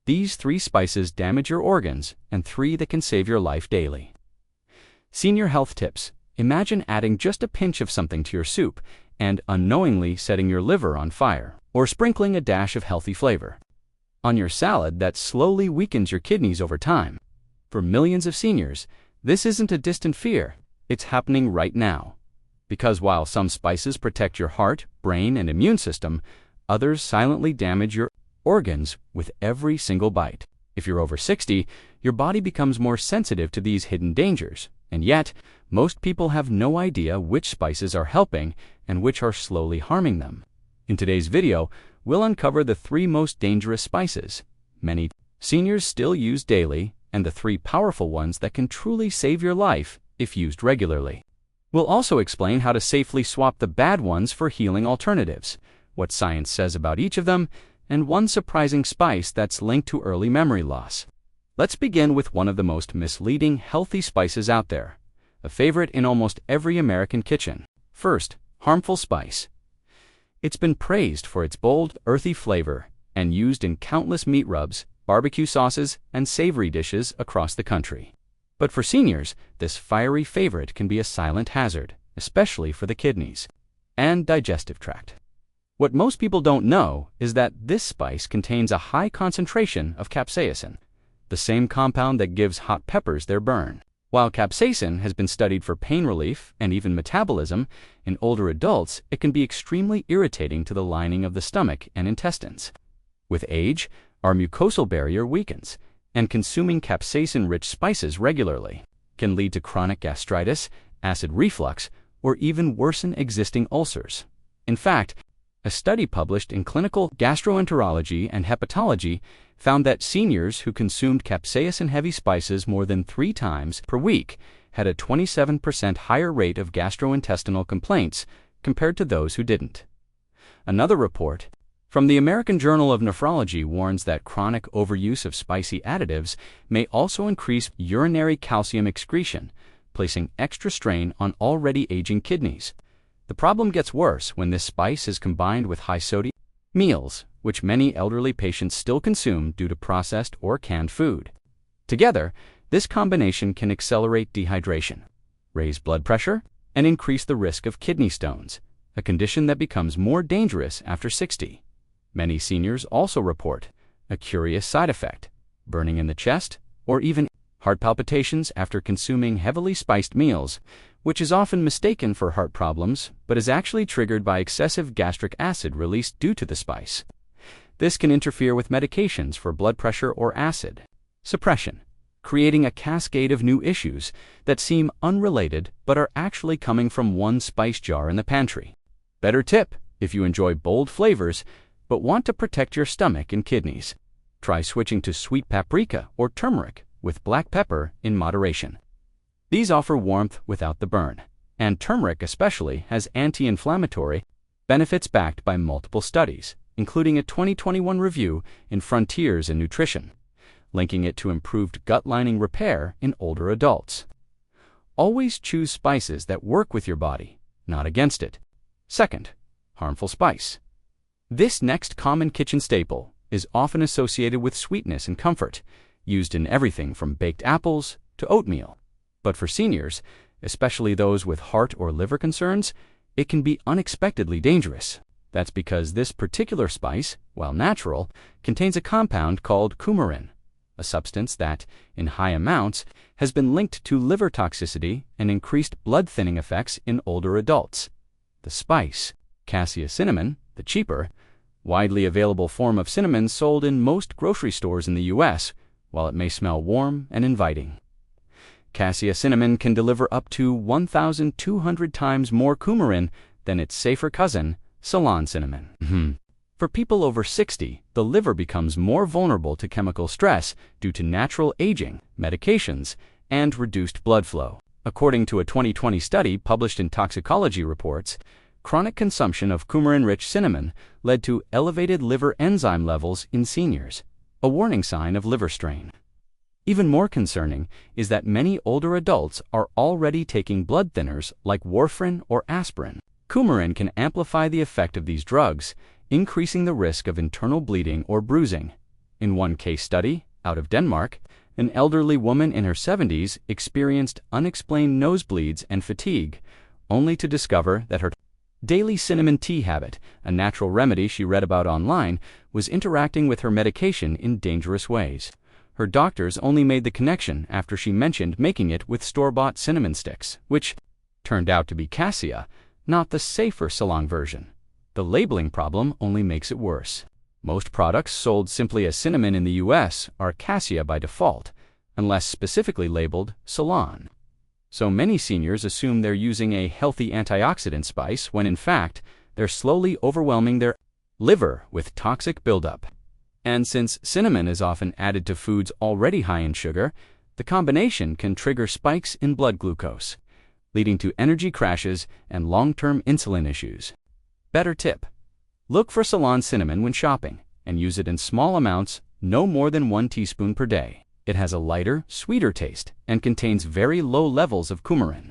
These 3 spices damage your organs, and 3 that can save your life daily. Senior health tips. Imagine adding just a pinch of something to your soup and unknowingly setting your liver on fire, or sprinkling a dash of healthy flavor on your salad that slowly weakens your kidneys over time. For millions of seniors, this isn't a distant fear, it's happening right now. Because while some spices protect your heart, brain, and immune system, others silently damage your organs with every single bite. If you're over 60, your body becomes more sensitive to these hidden dangers, and yet, most people have no idea which spices are helping and which are slowly harming them. In today's video, we'll uncover the 3 most dangerous spices many seniors still use daily, and the 3 powerful ones that can truly save your life if used regularly. We'll also explain how to safely swap the bad ones for healing alternatives, what science says about each of them, and one surprising spice that's linked to early memory loss. Let's begin with one of the most misleading healthy spices out there, a favorite in almost every American kitchen. First, harmful spice. It's been praised for its bold, earthy flavor and used in countless meat rubs, barbecue sauces, and savory dishes across the country. But for seniors, this fiery favorite can be a silent hazard, especially for the kidneys and digestive tract. What most people don't know is that this spice contains a high concentration of capsaicin, the same compound that gives hot peppers their burn. While capsaicin has been studied for pain relief and even metabolism, in older adults it can be extremely irritating to the lining of the stomach and intestines. With age, our mucosal barrier weakens, and consuming capsaicin-rich spices regularly can lead to chronic gastritis, acid reflux, or even worsen existing ulcers. In fact, a study published in Clinical Gastroenterology and Hepatology found that seniors who consumed capsaicin-heavy spices more than 3 times per week had a 27% higher rate of gastrointestinal complaints compared to those who didn't. Another report from the American Journal of Nephrology warns that chronic overuse of spicy additives may also increase urinary calcium excretion, placing extra strain on already aging kidneys. The problem gets worse when this spice is combined with high-sodium meals, which many elderly patients still consume due to processed or canned food. Together, this combination can accelerate dehydration, raise blood pressure, and increase the risk of kidney stones, a condition that becomes more dangerous after 60. Many seniors also report a curious side effect, burning in the chest, or even heart palpitations after consuming heavily spiced meals, which is often mistaken for heart problems, but is actually triggered by excessive gastric acid released due to the spice. This can interfere with medications for blood pressure or acid suppression, creating a cascade of new issues that seem unrelated but are actually coming from one spice jar in the pantry. Better tip, if you enjoy bold flavors but want to protect your stomach and kidneys, try switching to sweet paprika or turmeric with black pepper in moderation. These offer warmth without the burn, and turmeric especially has anti-inflammatory benefits backed by multiple studies, including a 2021 review in Frontiers in Nutrition, linking it to improved gut lining repair in older adults. Always choose spices that work with your body, not against it. Second, harmful spice. This next common kitchen staple is often associated with sweetness and comfort, used in everything from baked apples to oatmeal. But for seniors, especially those with heart or liver concerns, it can be unexpectedly dangerous. That's because this particular spice, while natural, contains a compound called coumarin, a substance that, in high amounts, has been linked to liver toxicity and increased blood thinning effects in older adults. The spice, cassia cinnamon, the cheaper, widely available form of cinnamon sold in most grocery stores in the U.S., while it may smell warm and inviting. Cassia cinnamon can deliver up to 1,200 times more coumarin than its safer cousin, Ceylon cinnamon. For people over 60, the liver becomes more vulnerable to chemical stress due to natural aging, medications, and reduced blood flow. According to a 2020 study published in Toxicology Reports, chronic consumption of coumarin-rich cinnamon led to elevated liver enzyme levels in seniors, a warning sign of liver strain. Even more concerning is that many older adults are already taking blood thinners like warfarin or aspirin. Coumarin can amplify the effect of these drugs, increasing the risk of internal bleeding or bruising. In one case study, out of Denmark, an elderly woman in her 70s experienced unexplained nosebleeds and fatigue, only to discover that her daily cinnamon tea habit, a natural remedy she read about online, was interacting with her medication in dangerous ways. Her doctors only made the connection after she mentioned making it with store-bought cinnamon sticks, which turned out to be cassia, not the safer Ceylon version. The labeling problem only makes it worse. Most products sold simply as cinnamon in the US are cassia by default, unless specifically labeled Ceylon. So many seniors assume they're using a healthy antioxidant spice when in fact they're slowly overwhelming their liver with toxic buildup. And since cinnamon is often added to foods already high in sugar, the combination can trigger spikes in blood glucose, leading to energy crashes and long-term insulin issues. Better tip: look for Ceylon cinnamon when shopping and use it in small amounts, no more than 1 teaspoon per day. It has a lighter, sweeter taste and contains very low levels of coumarin.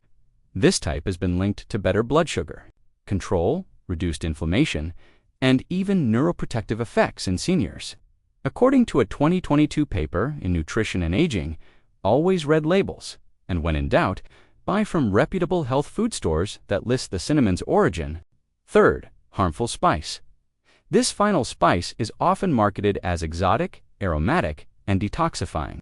This type has been linked to better blood sugar control, reduced inflammation, and even neuroprotective effects in seniors. According to a 2022 paper in Nutrition and Aging, always read labels, and when in doubt, buy from reputable health food stores that list the cinnamon's origin. Third, harmful spice. This final spice is often marketed as exotic, aromatic, and detoxifying.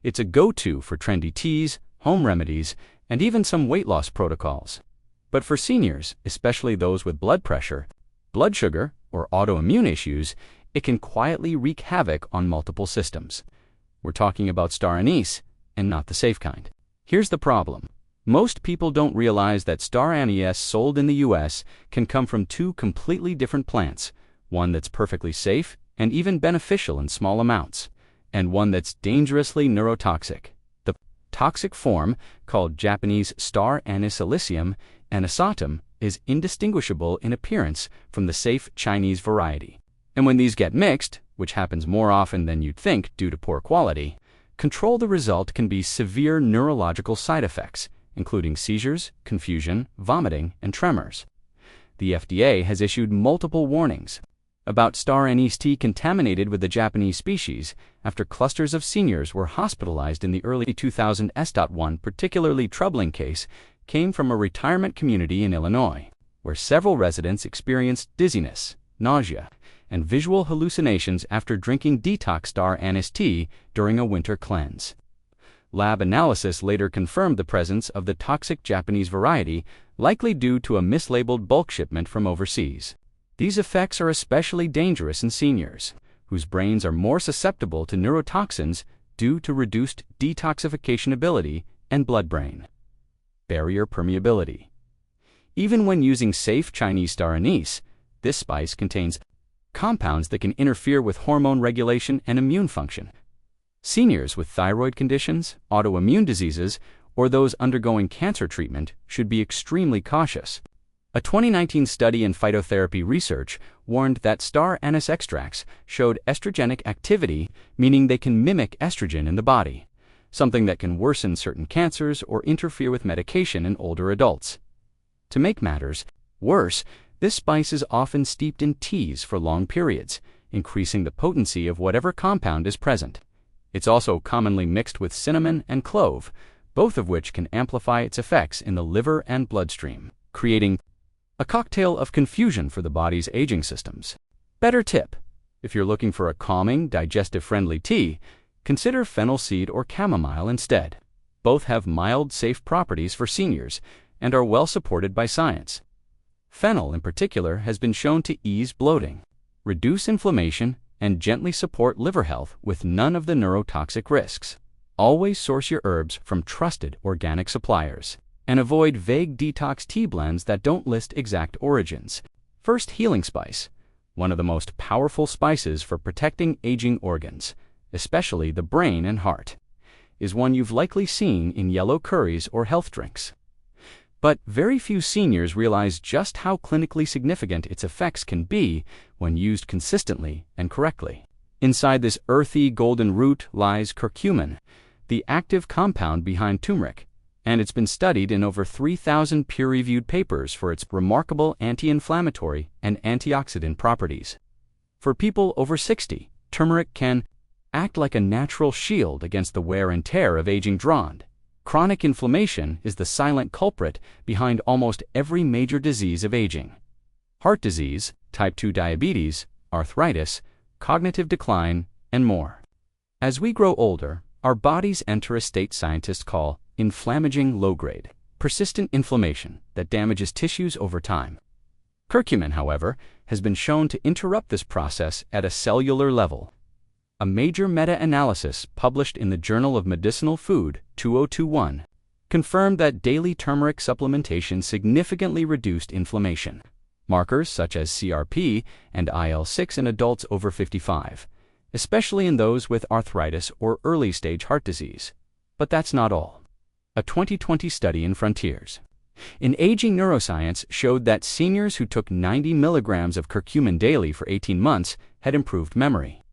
It's a go-to for trendy teas, home remedies, and even some weight loss protocols. But for seniors, especially those with blood pressure, blood sugar, or autoimmune issues, it can quietly wreak havoc on multiple systems. We're talking about star anise, and not the safe kind. Here's the problem. Most people don't realize that star anise sold in the US can come from two completely different plants, one that's perfectly safe and even beneficial in small amounts, and one that's dangerously neurotoxic. The toxic form, called Japanese star anise silicium anisatum, is indistinguishable in appearance from the safe Chinese variety. And when these get mixed, which happens more often than you'd think due to poor quality, the result can be severe neurological side effects, including seizures, confusion, vomiting, and tremors. The FDA has issued multiple warnings about star anise tea contaminated with the Japanese species after clusters of seniors were hospitalized in the early 2000s. One particularly troubling case came from a retirement community in Illinois, where several residents experienced dizziness, nausea, and visual hallucinations after drinking detox star anise tea during a winter cleanse. Lab analysis later confirmed the presence of the toxic Japanese variety, likely due to a mislabeled bulk shipment from overseas. These effects are especially dangerous in seniors, whose brains are more susceptible to neurotoxins due to reduced detoxification ability and blood-brain barrier permeability. Even when using safe Chinese star anise, this spice contains compounds that can interfere with hormone regulation and immune function. Seniors with thyroid conditions, autoimmune diseases, or those undergoing cancer treatment should be extremely cautious. A 2019 study in phytotherapy research warned that star anise extracts showed estrogenic activity, meaning they can mimic estrogen in the body, something that can worsen certain cancers or interfere with medication in older adults. To make matters worse, this spice is often steeped in teas for long periods, increasing the potency of whatever compound is present. It's also commonly mixed with cinnamon and clove, both of which can amplify its effects in the liver and bloodstream, creating a cocktail of confusion for the body's aging systems. Better tip: if you're looking for a calming, digestive-friendly tea, consider fennel seed or chamomile instead. Both have mild, safe properties for seniors and are well supported by science. Fennel, in particular, has been shown to ease bloating, reduce inflammation, and gently support liver health with none of the neurotoxic risks. Always source your herbs from trusted organic suppliers, and avoid vague detox tea blends that don't list exact origins. First, healing spice, one of the most powerful spices for protecting aging organs, especially the brain and heart, is one you've likely seen in yellow curries or health drinks. But very few seniors realize just how clinically significant its effects can be when used consistently and correctly. Inside this earthy golden root lies curcumin, the active compound behind turmeric, and it's been studied in over 3,000 peer-reviewed papers for its remarkable anti-inflammatory and antioxidant properties. For people over 60, turmeric can act like a natural shield against the wear and tear of aging. Chronic inflammation is the silent culprit behind almost every major disease of aging. Heart disease, type 2 diabetes, arthritis, cognitive decline, and more. As we grow older, our bodies enter a state scientists call inflammaging low-grade, persistent inflammation that damages tissues over time. Curcumin, however, has been shown to interrupt this process at a cellular level. A major meta-analysis published in the Journal of Medicinal Food 2021 confirmed that daily turmeric supplementation significantly reduced inflammation. Markers such as CRP and IL-6 in adults over 55, especially in those with arthritis or early-stage heart disease. But that's not all. A 2020 study in Frontiers in Aging Neuroscience showed that seniors who took 90 milligrams of curcumin daily for 18 months had improved memory,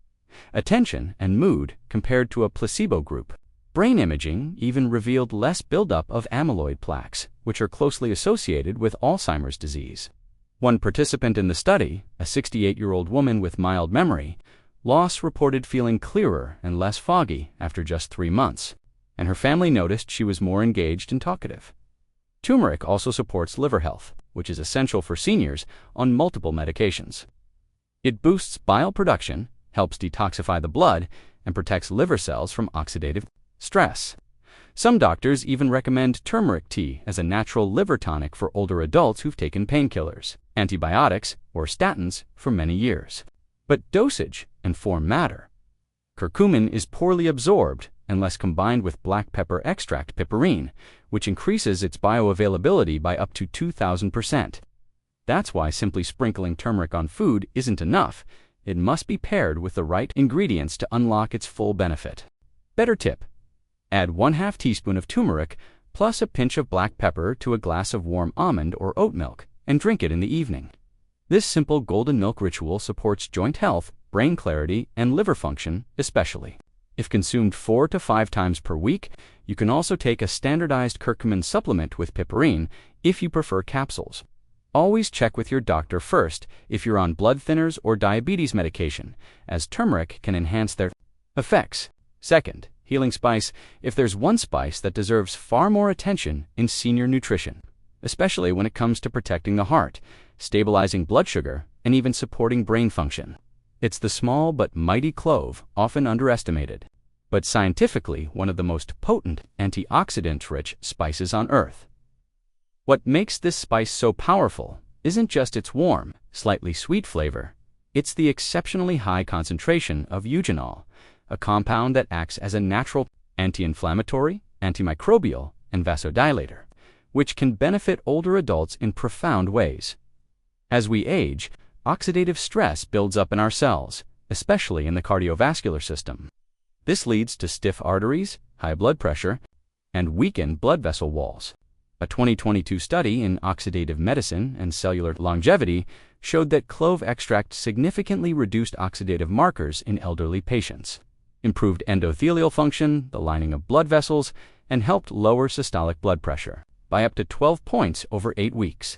attention, and mood compared to a placebo group. Brain imaging even revealed less buildup of amyloid plaques, which are closely associated with Alzheimer's disease. One participant in the study, a 68-year-old woman with mild memory loss, reported feeling clearer and less foggy after just 3 months, and her family noticed she was more engaged and talkative. Turmeric also supports liver health, which is essential for seniors on multiple medications. It boosts bile production, helps detoxify the blood, and protects liver cells from oxidative stress. Some doctors even recommend turmeric tea as a natural liver tonic for older adults who've taken painkillers, antibiotics, or statins for many years. But dosage and form matter. Curcumin is poorly absorbed unless combined with black pepper extract piperine, which increases its bioavailability by up to 2,000%. That's why simply sprinkling turmeric on food isn't enough. It must be paired with the right ingredients to unlock its full benefit. Better tip: add 1/2 teaspoon of turmeric plus a pinch of black pepper to a glass of warm almond or oat milk and drink it in the evening. This simple golden milk ritual supports joint health, brain clarity, and liver function especially. If consumed 4 to 5 times per week, you can also take a standardized curcumin supplement with piperine if you prefer capsules. Always check with your doctor first if you're on blood thinners or diabetes medication, as turmeric can enhance their effects. Second, healing spice: if there's one spice that deserves far more attention in senior nutrition, especially when it comes to protecting the heart, stabilizing blood sugar, and even supporting brain function, it's the small but mighty clove, often underestimated, but scientifically one of the most potent antioxidant-rich spices on earth. What makes this spice so powerful isn't just its warm, slightly sweet flavor. It's the exceptionally high concentration of eugenol, a compound that acts as a natural anti-inflammatory, antimicrobial, and vasodilator, which can benefit older adults in profound ways. As we age, oxidative stress builds up in our cells, especially in the cardiovascular system. This leads to stiff arteries, high blood pressure, and weakened blood vessel walls. A 2022 study in Oxidative Medicine and Cellular Longevity showed that clove extract significantly reduced oxidative markers in elderly patients, improved endothelial function, the lining of blood vessels, and helped lower systolic blood pressure by up to 12 points over 8 weeks.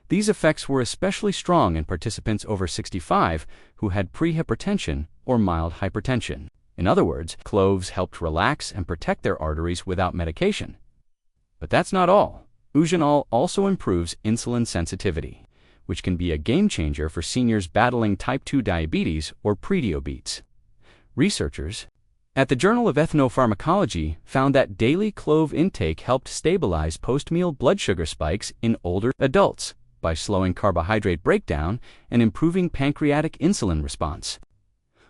These effects were especially strong in participants over 65 who had prehypertension or mild hypertension. In other words, cloves helped relax and protect their arteries without medication. But that's not all. Eugenol also improves insulin sensitivity, which can be a game changer for seniors battling type 2 diabetes or prediabetes. Researchers at the Journal of Ethnopharmacology found that daily clove intake helped stabilize post-meal blood sugar spikes in older adults by slowing carbohydrate breakdown and improving pancreatic insulin response.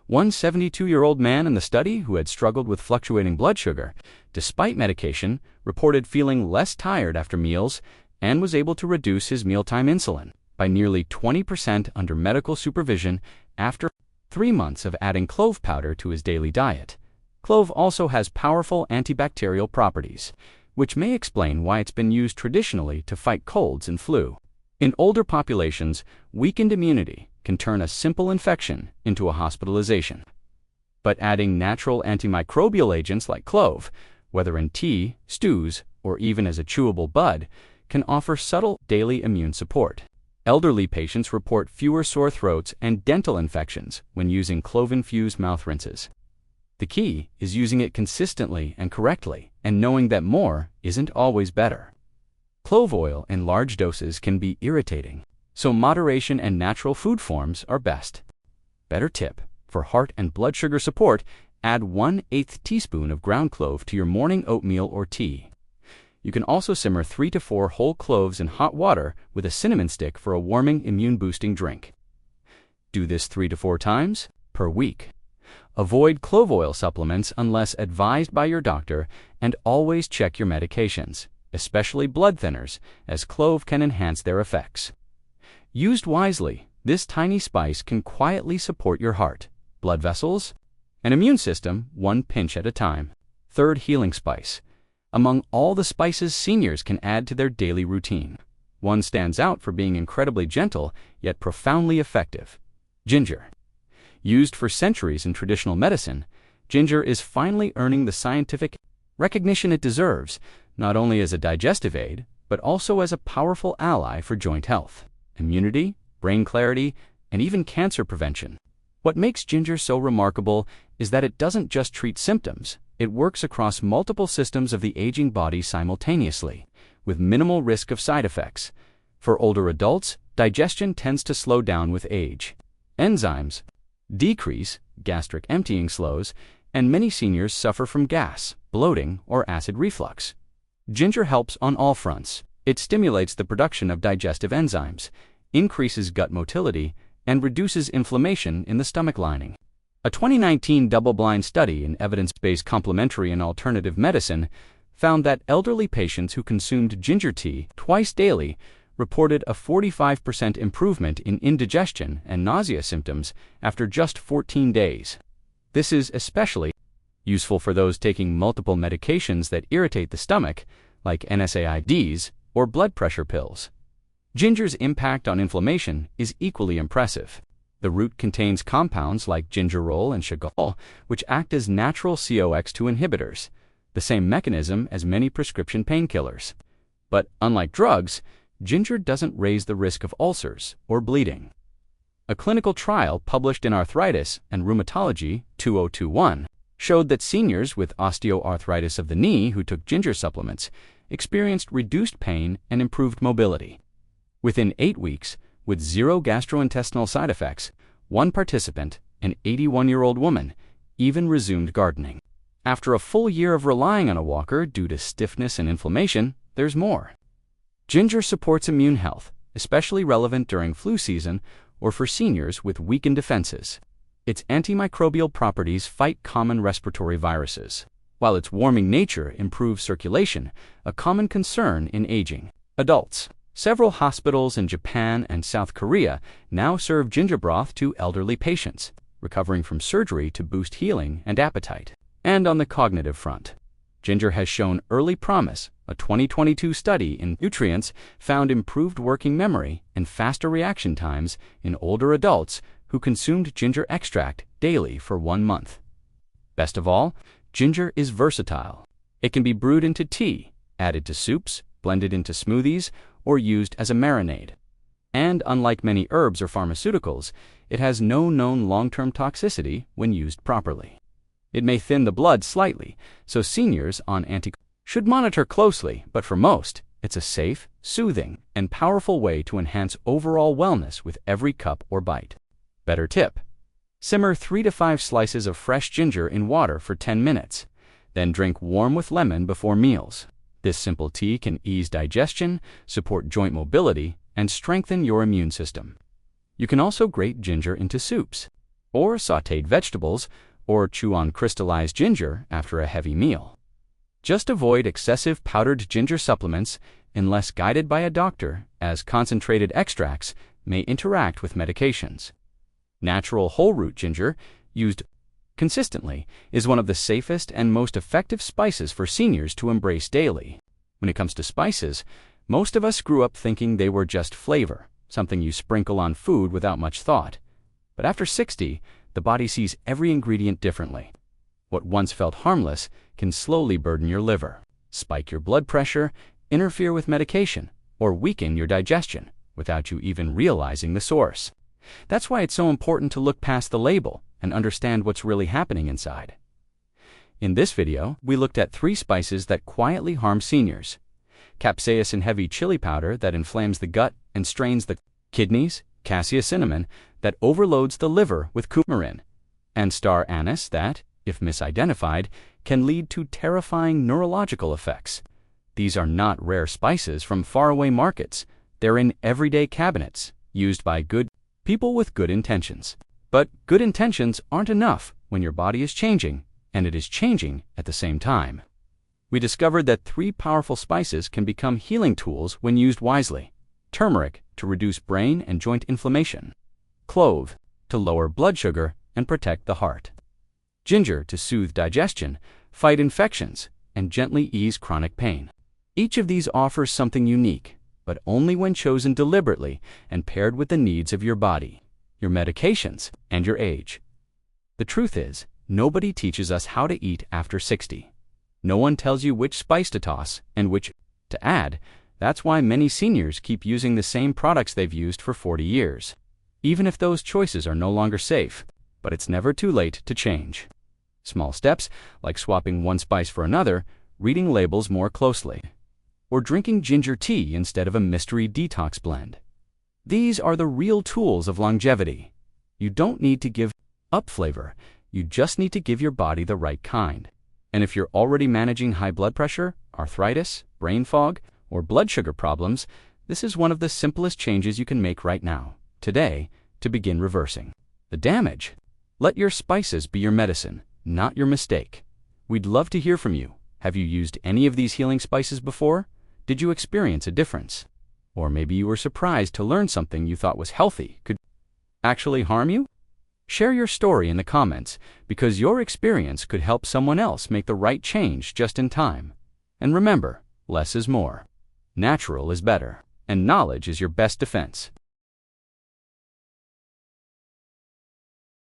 One 72-year-old man in the study who had struggled with fluctuating blood sugar, despite medication, reported feeling less tired after meals and was able to reduce his mealtime insulin by nearly 20% under medical supervision after 3 months of adding clove powder to his daily diet. Clove also has powerful antibacterial properties, which may explain why it's been used traditionally to fight colds and flu. In older populations, weakened immunity can turn a simple infection into a hospitalization. But adding natural antimicrobial agents like clove, whether in tea, stews, or even as a chewable bud, can offer subtle daily immune support. Elderly patients report fewer sore throats and dental infections when using clove-infused mouth rinses. The key is using it consistently and correctly, and knowing that more isn't always better. Clove oil in large doses can be irritating, so moderation and natural food forms are best. Better tip: for heart and blood sugar support, add 1/8 teaspoon of ground clove to your morning oatmeal or tea. You can also simmer 3 to 4 whole cloves in hot water with a cinnamon stick for a warming, immune-boosting drink. Do this 3 to 4 times per week. Avoid clove oil supplements unless advised by your doctor, and always check your medications, especially blood thinners, as clove can enhance their effects. Used wisely, this tiny spice can quietly support your heart, blood vessels, and immune system, one pinch at a time. Third healing spice. Among all the spices seniors can add to their daily routine, one stands out for being incredibly gentle yet profoundly effective: ginger. Used for centuries in traditional medicine, ginger is finally earning the scientific recognition it deserves, not only as a digestive aid, but also as a powerful ally for joint health, immunity, brain clarity, and even cancer prevention. What makes ginger so remarkable is that it doesn't just treat symptoms, it works across multiple systems of the aging body simultaneously, with minimal risk of side effects. For older adults, digestion tends to slow down with age. Enzymes decrease, gastric emptying slows, and many seniors suffer from gas, bloating, or acid reflux. Ginger helps on all fronts. It stimulates the production of digestive enzymes, increases gut motility, and reduces inflammation in the stomach lining. A 2019 double-blind study in evidence-based complementary and alternative medicine found that elderly patients who consumed ginger tea twice daily reported a 45% improvement in indigestion and nausea symptoms after just 14 days. This is especially useful for those taking multiple medications that irritate the stomach, like NSAIDs or blood pressure pills. Ginger's impact on inflammation is equally impressive. The root contains compounds like gingerol and chagol, which act as natural COX-2 inhibitors, the same mechanism as many prescription painkillers. But unlike drugs, ginger doesn't raise the risk of ulcers or bleeding. A clinical trial published in Arthritis and Rheumatology 2021 showed that seniors with osteoarthritis of the knee who took ginger supplements experienced reduced pain and improved mobility. Within 8 weeks, with 0 gastrointestinal side effects, one participant, an 81-year-old woman, even resumed gardening. After a full year of relying on a walker due to stiffness and inflammation, there's more. Ginger supports immune health, especially relevant during flu season or for seniors with weakened defenses. Its antimicrobial properties fight common respiratory viruses, while its warming nature improves circulation, a common concern in aging adults. Several hospitals in Japan and South Korea now serve ginger broth to elderly patients, recovering from surgery to boost healing and appetite. And on the cognitive front, ginger has shown early promise. A 2022 study in Nutrients found improved working memory and faster reaction times in older adults who consumed ginger extract daily for 1 month. Best of all, ginger is versatile. It can be brewed into tea, added to soups, blended into smoothies, or used as a marinade. And unlike many herbs or pharmaceuticals, it has no known long-term toxicity when used properly. It may thin the blood slightly, so seniors on anticoagulants should monitor closely, but for most, it's a safe, soothing, and powerful way to enhance overall wellness with every cup or bite. Better tip: simmer 3 to 5 slices of fresh ginger in water for 10 minutes, then drink warm with lemon before meals. This simple tea can ease digestion, support joint mobility, and strengthen your immune system. You can also grate ginger into soups, or sautéed vegetables, or chew on crystallized ginger after a heavy meal. Just avoid excessive powdered ginger supplements unless guided by a doctor, as concentrated extracts may interact with medications. Natural whole root ginger, used consistently, is one of the safest and most effective spices for seniors to embrace daily. When it comes to spices, most of us grew up thinking they were just flavor, something you sprinkle on food without much thought. But after 60, the body sees every ingredient differently. What once felt harmless can slowly burden your liver, spike your blood pressure, interfere with medication, or weaken your digestion, without you even realizing the source. That's why it's so important to look past the label and understand what's really happening inside. In this video, we looked at 3 spices that quietly harm seniors: capsaicin-heavy chili powder that inflames the gut and strains the kidneys, cassia cinnamon that overloads the liver with coumarin, and star anise that, if misidentified, can lead to terrifying neurological effects. These are not rare spices from faraway markets. They're in everyday cabinets, used by good people with good intentions. But good intentions aren't enough when your body is changing, and it is changing at the same time. We discovered that 3 powerful spices can become healing tools when used wisely: turmeric to reduce brain and joint inflammation, clove to lower blood sugar and protect the heart, ginger to soothe digestion, fight infections, and gently ease chronic pain. Each of these offers something unique, but only when chosen deliberately and paired with the needs of your body, your medications, and your age. The truth is, nobody teaches us how to eat after 60. No one tells you which spice to toss and which to add. That's why many seniors keep using the same products they've used for 40 years, even if those choices are no longer safe. But it's never too late to change. Small steps, like swapping one spice for another, reading labels more closely, or drinking ginger tea instead of a mystery detox blend. These are the real tools of longevity. You don't need to give up flavor. You just need to give your body the right kind. And if you're already managing high blood pressure, arthritis, brain fog, or blood sugar problems, this is one of the simplest changes you can make right now, today, to begin reversing the damage. Let your spices be your medicine, not your mistake. We'd love to hear from you. Have you used any of these healing spices before? Did you experience a difference? Or maybe you were surprised to learn something you thought was healthy could actually harm you? Share your story in the comments, because your experience could help someone else make the right change just in time. And remember, less is more. Natural is better, and knowledge is your best defense.